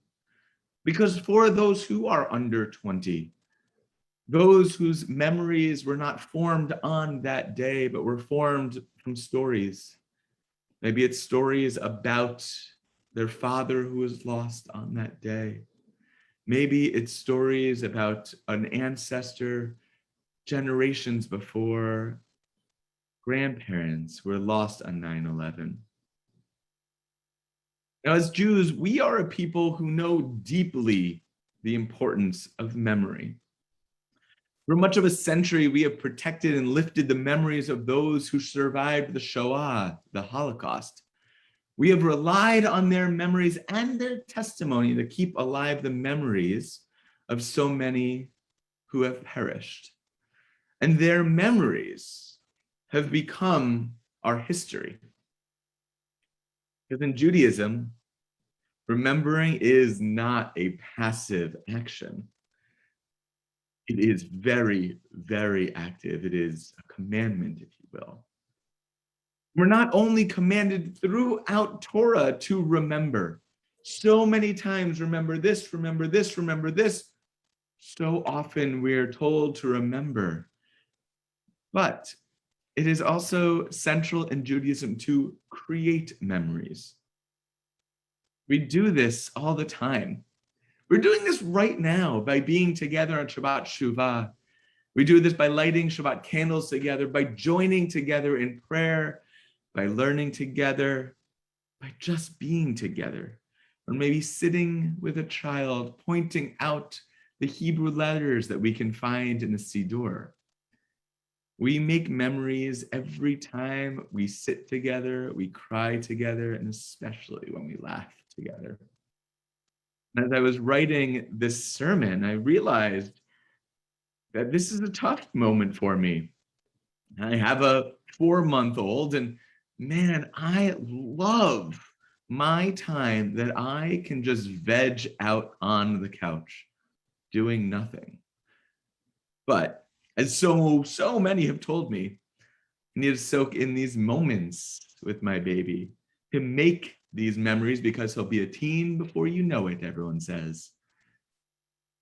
Because for those who are under 20, those whose memories were not formed on that day, but were formed from stories. Maybe it's stories about their father who was lost on that day. Maybe it's stories about an ancestor generations before, grandparents were lost on 9/11. Now, as Jews, we are a people who know deeply the importance of memory. For much of a century, we have protected and lifted the memories of those who survived the Shoah, the Holocaust. We have relied on their memories and their testimony to keep alive the memories of so many who have perished. And their memories have become our history. Because in Judaism, remembering is not a passive action. It is very, very active. It is a commandment, if you will. We're not only commanded throughout Torah to remember. So many times, remember this, remember this, remember this. So often we're told to remember. But it is also central in Judaism to create memories. We do this all the time. We're doing this right now by being together on Shabbat Shuvah. We do this by lighting Shabbat candles together, by joining together in prayer, by learning together, by just being together, or maybe sitting with a child, pointing out the Hebrew letters that we can find in the Siddur. We make memories every time we sit together, we cry together, and especially when we laugh together. As I was writing this sermon, I realized that this is a tough moment for me. I have a 4-month-old, and man, I love my time that I can just veg out on the couch doing nothing. But as so many have told me, I need to soak in these moments with my baby, to make these memories, because he'll be a teen before you know it, everyone says.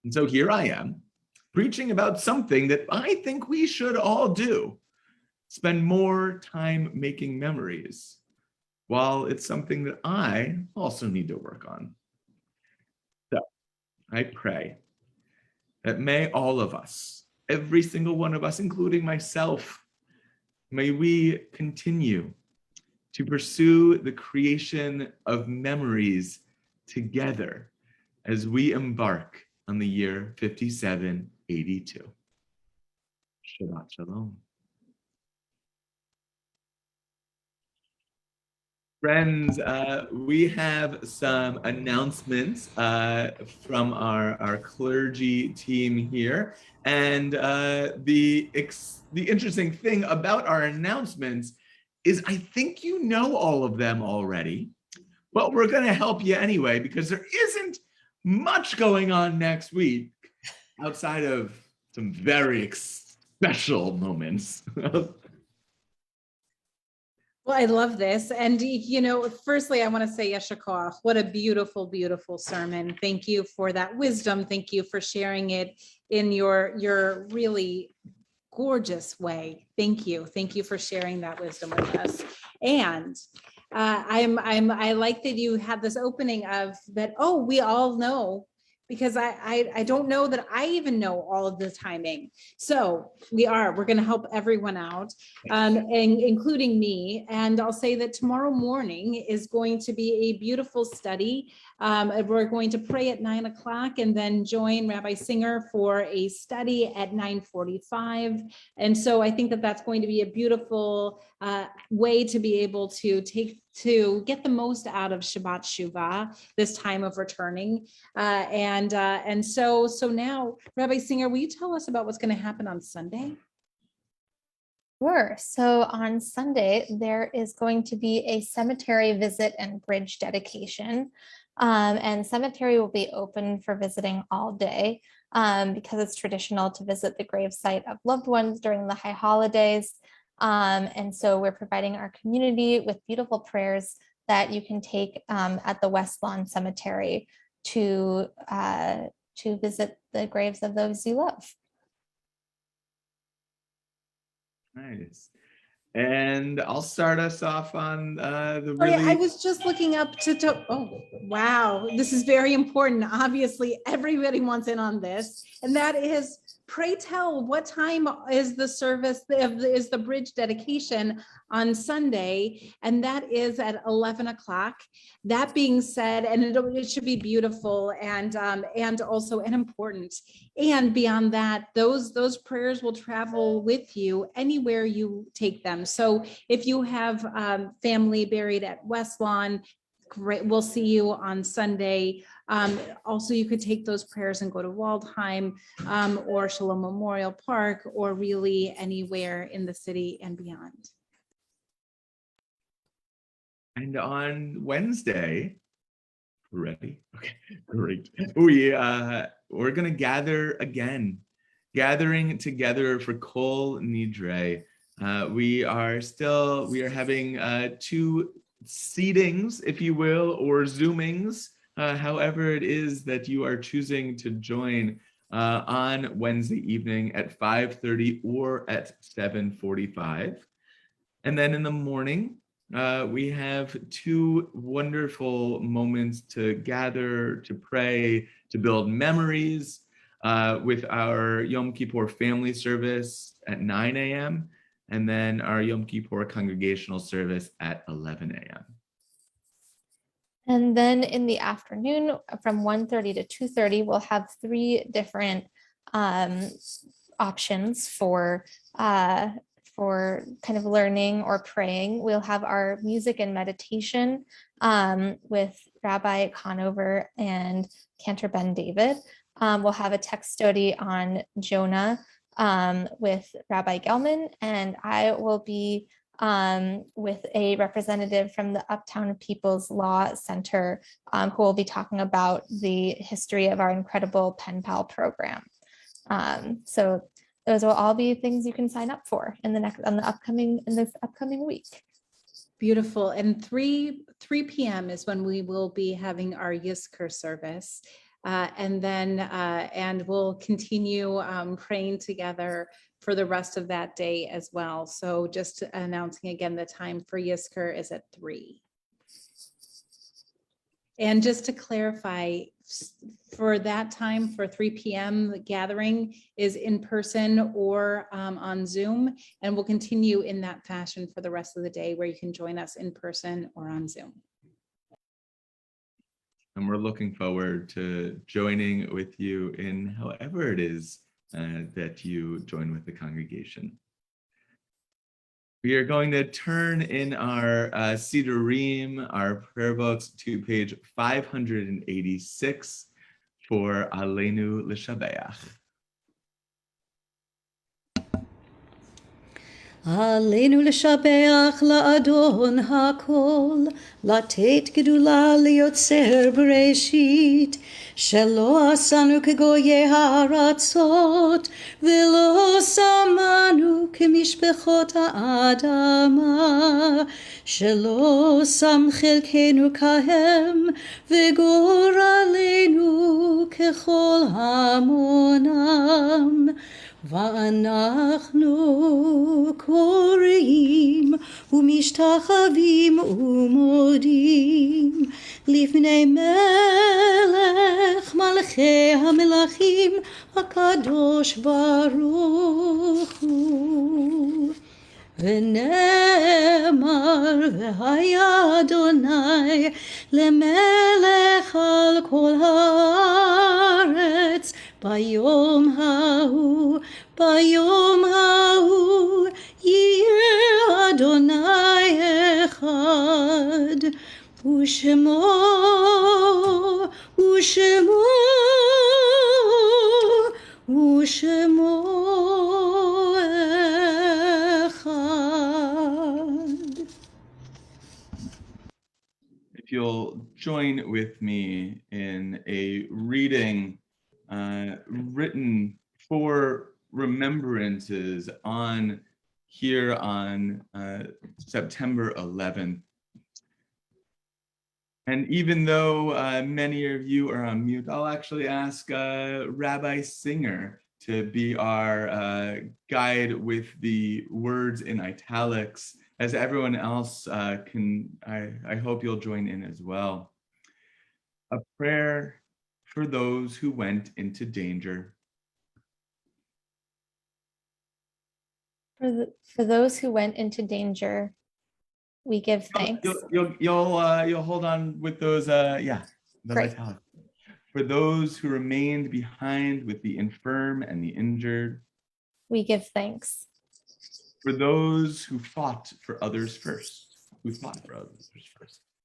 And so here I am, preaching about something that I think we should all do. Spend more time making memories, while it's something that I also need to work on. So I pray that may all of us, every single one of us, including myself, may we continue to pursue the creation of memories together as we embark on the year 5782. Shabbat Shalom. Friends, we have some announcements from our clergy team here. And the interesting thing about our announcements is I think you know all of them already, but we're going to help you anyway, because there isn't much going on next week outside of some very special moments. Well, I love this. And, firstly, I want to say Yesher Koach. What a beautiful, beautiful sermon. Thank you for that wisdom. Thank you for sharing it in your really gorgeous way. Thank you. Thank you for sharing that wisdom with us. And I like that you had this opening of that, we all know, because I don't know that I even know all of the timing. So we're going to help everyone out, and including me. And I'll say that tomorrow morning is going to be a beautiful study. We're going to pray at 9 o'clock and then join Rabbi Singer for a study at 9:45. And so I think that that's going to be a beautiful way to be able to get the most out of Shabbat Shuvah, this time of returning. And so now, Rabbi Singer, will you tell us about what's going to happen on Sunday? Sure. So on Sunday, there is going to be a cemetery visit and bridge dedication. And cemetery will be open for visiting all day because it's traditional to visit the gravesite of loved ones during the high holidays. And so we're providing our community with beautiful prayers that you can take at the West Lawn Cemetery to visit the graves of those you love. Nice. And I'll start us off on the Oh, yeah, really. I was just looking up oh, wow, this is very important. Obviously, everybody wants in on this, and that is, pray tell, what time is the service, is the bridge dedication on Sunday? And that is at 11 o'clock. That being said, and it should be beautiful and also and important. And beyond that, those prayers will travel with you anywhere you take them. So if you have family buried at West Lawn, great, we'll see you on Sunday. Also, you could take those prayers and go to Waldheim or Shalom Memorial Park, or really anywhere in the city and beyond. And on Wednesday, ready? Okay, great. We're gonna gather again, gathering together for Kol Nidre. We are having two seatings, if you will, or Zoomings, however it is that you are choosing to join on Wednesday evening at 5:30 or at 7:45. And then in the morning, we have two wonderful moments to gather, to pray, to build memories with our Yom Kippur family service at 9 a.m. and then our Yom Kippur congregational service at 11 a.m. And then in the afternoon from 1:30 to 2:30, we'll have three different options for kind of learning or praying. We'll have our music and meditation with Rabbi Conover and Cantor Ben David. We'll have a text study on Jonah with Rabbi Gelman, and I will be with a representative from the Uptown People's Law Center who will be talking about the history of our incredible Pen Pal program. So those will all be things you can sign up for in this upcoming week. Beautiful. And 3 p.m. is when we will be having our Yizkor service. And we'll continue praying together for the rest of that day as well. So just announcing again, the time for Yizkor is at 3. And just to clarify, for that time, for 3 p.m., the gathering is in person or on Zoom, and we'll continue in that fashion for the rest of the day, where you can join us in person or on Zoom. And we're looking forward to joining with you in however it is that you join with the congregation. We are going to turn in our Sidurim, our prayer books, to page 586 for Aleinu L'Shabeach. עלינו לשבח לאדון הכל, לתת גדולה ליוצר בראשית, שלא עשנו כגויי הארצות, ולא שמנו כמשפחות האדמה, שלא שם חלקנו כהם, וגורלנו ככל המונם. ואנחנו קוראים ומשתחווים ומודים לפני מלך מלכי המלכים הקדוש ברוך הוא. ונאמר והיה אדוני למלך על כל הארץ ביום ההוא יהיה אדוני אחד ושמו אחד. If you'll join with me in a reading written for remembrances on here on September 11th. And even though many of you are on mute, I'll actually ask Rabbi Singer to be our guide with the words in italics, as everyone else can, I hope you'll join in as well. A prayer for those who went into danger. For those who went into danger, we give thanks. You'll hold on with those, those Great. italics. For those who remained behind with the infirm and the injured. We give thanks. For those who fought for others first.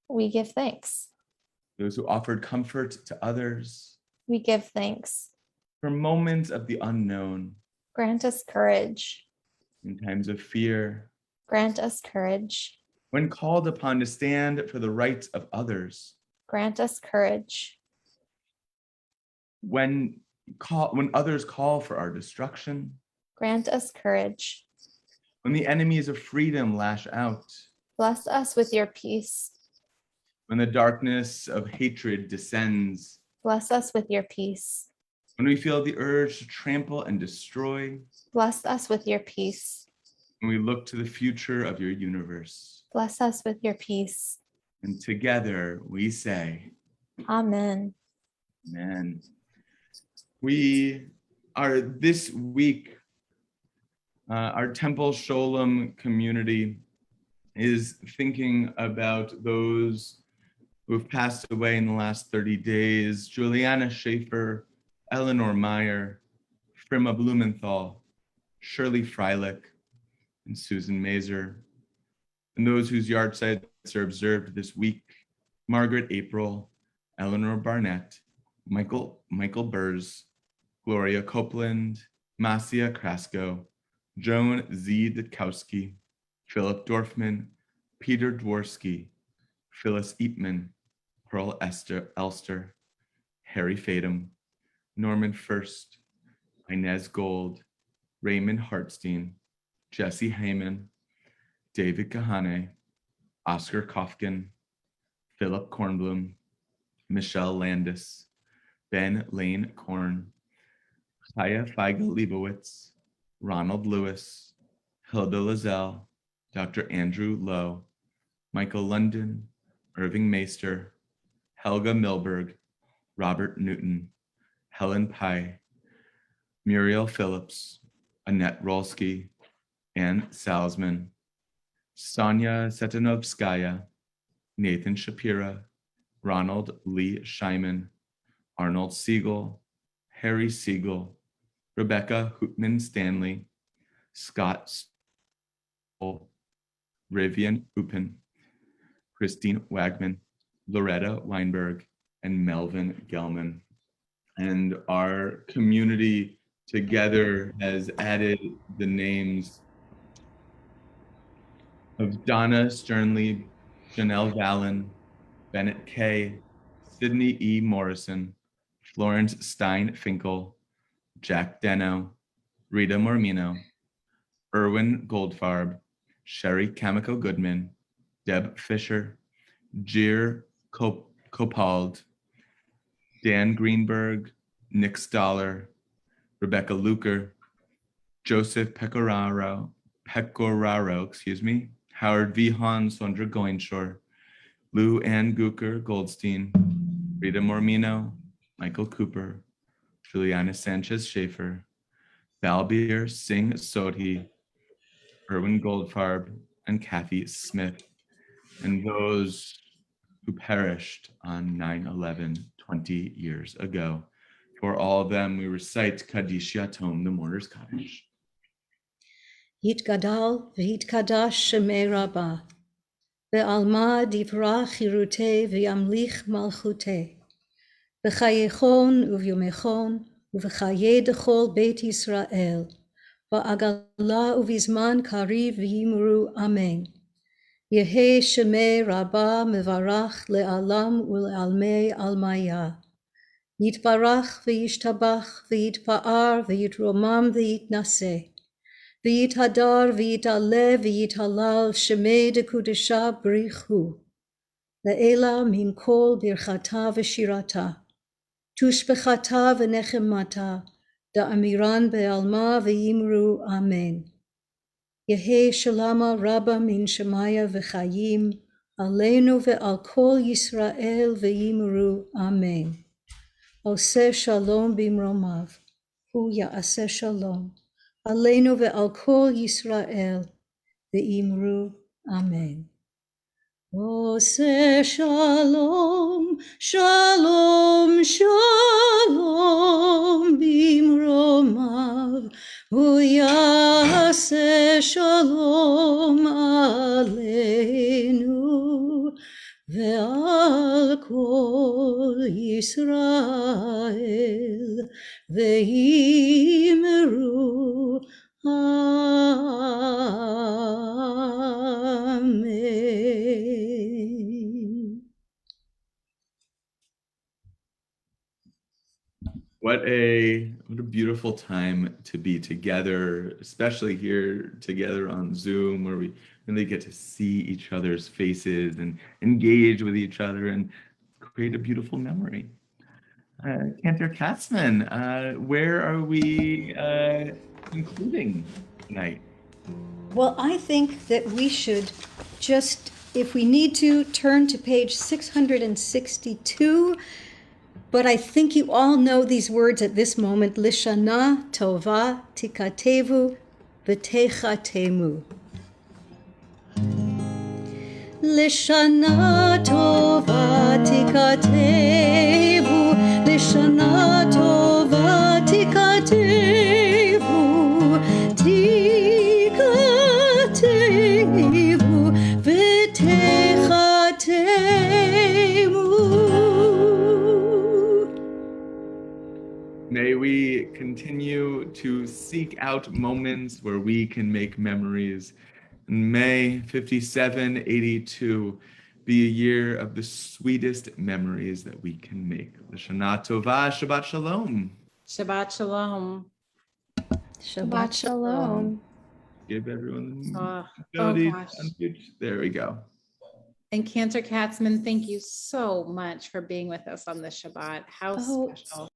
We give thanks. Those who offered comfort to others. We give thanks. For moments of the unknown. Grant us courage. In times of fear. Grant us courage. When called upon to stand for the rights of others. Grant us courage. When others call for our destruction. Grant us courage. When the enemies of freedom lash out. Bless us with your peace. When the darkness of hatred descends. Bless us with your peace. When we feel the urge to trample and destroy. Bless us with your peace. When we look to the future of your universe. Bless us with your peace. And together we say, Amen. Amen. We are this week, our Temple Sholom community is thinking about those who have passed away in the last 30 days. Juliana Schaefer, Eleanor Meyer, Frima Blumenthal, Shirley Freilich, and Susan Mazer. And those whose yahrzeits are observed this week, Margaret April, Eleanor Barnett, Michael Burrs, Gloria Copeland, Masia Krasko, Joan Z. Dutkowski, Philip Dorfman, Peter Dworsky, Phyllis Eatman, Pearl Elster, Harry Fadum, Norman First, Inez Gold, Raymond Hartstein, Jesse Heyman, David Kahane, Oscar Kofkin, Philip Kornblum, Michelle Landis, Ben Lane Korn, Chaya Feigl Leibowitz, Ronald Lewis, Hilda Lazelle, Dr. Andrew Lowe, Michael London, Irving Meister, Helga Milberg, Robert Newton, Helen Pye, Muriel Phillips, Annette Rolski, Ann Salzman, Sonia Setanovskaya, Nathan Shapira, Ronald Lee Scheiman, Arnold Siegel, Harry Siegel, Rebecca Hootman Stanley, Scott Stoll, Rivian Upin, Christine Wagman, Loretta Weinberg, and Melvin Gelman. And our community together has added the names of Donna Sternley, Janelle Vallon, Bennett Kay, Sydney E. Morrison, Florence Stein Finkel, Jack Deno, Rita Mormino, Erwin Goldfarb, Sherry Kamiko Goodman, Deb Fisher, Jir Copald, Dan Greenberg, Nick Stoller, Rebecca Luker, Joseph Pecoraro, excuse me, Howard V. Hahn, Sondra Goinshore, Lou Ann Guker Goldstein, Rita Mormino, Michael Cooper, Juliana Sanchez Schaefer, Balbir Singh Sodhi, Erwin Goldfarb, and Kathy Smith, and those who perished on 9/11 20 years ago. For all of them, we recite Kaddish Yatom, the Mourner's Kaddish. Yitgadal v'yitkadash shemei Rabbah, ve'alma divra chirutei v'yamlich malchutei, v'chayechon uvyomechon uv'chaye dechol Beit Yisrael, va'agala uvizman kariv v'yimru amen. Yehe shemei Rabbah mevarach le'alam u'le'almei almaya. Yitbarach v'yishtabach v'yitpa'ar v'yitromam v'yitnaseh. V'yithadar v'yitale v'yithalal shemei dekudesha brichu. Le'ela min kol birchata v'shirata. Tushbechata v'nechemata. Da'amiran be'alma v'yimru amen. Yehe shalama rabba min shemaya v'chayim. Aleinu ve'al kol Yisrael v'yimru amen. Oseh shalom bimromav. Hu ya'aseh shalom. Aleinu ve'al kol Yisrael ve'imru amen. Oseh shalom, shalom, shalom bimromav. Hu ya'aseh shalom aleinu ve'al kol Yisrael ve'imru amen. What a beautiful time to be together, especially here together on Zoom, where we really get to see each other's faces and engage with each other and create a beautiful memory. Cantor Katzman, where are we concluding tonight? Well, I think that we should just, if we need to, turn to page 662. But I think you all know these words at this moment. Lishana tova tikatevu v'techatemu. Lishana tova tikatevu, Lishana tova tikatevu, tikatevu v'techatemu. May we continue to seek out moments where we can make memories. And may 5782 be a year of the sweetest memories that we can make. L'shana tova, Shabbat Shalom. Shabbat Shalom. Shabbat Shalom. Give everyone the Oh ability gosh. to unmute. There we go. And Cantor Katzman, thank you so much for being with us on this Shabbat. How Oh, special.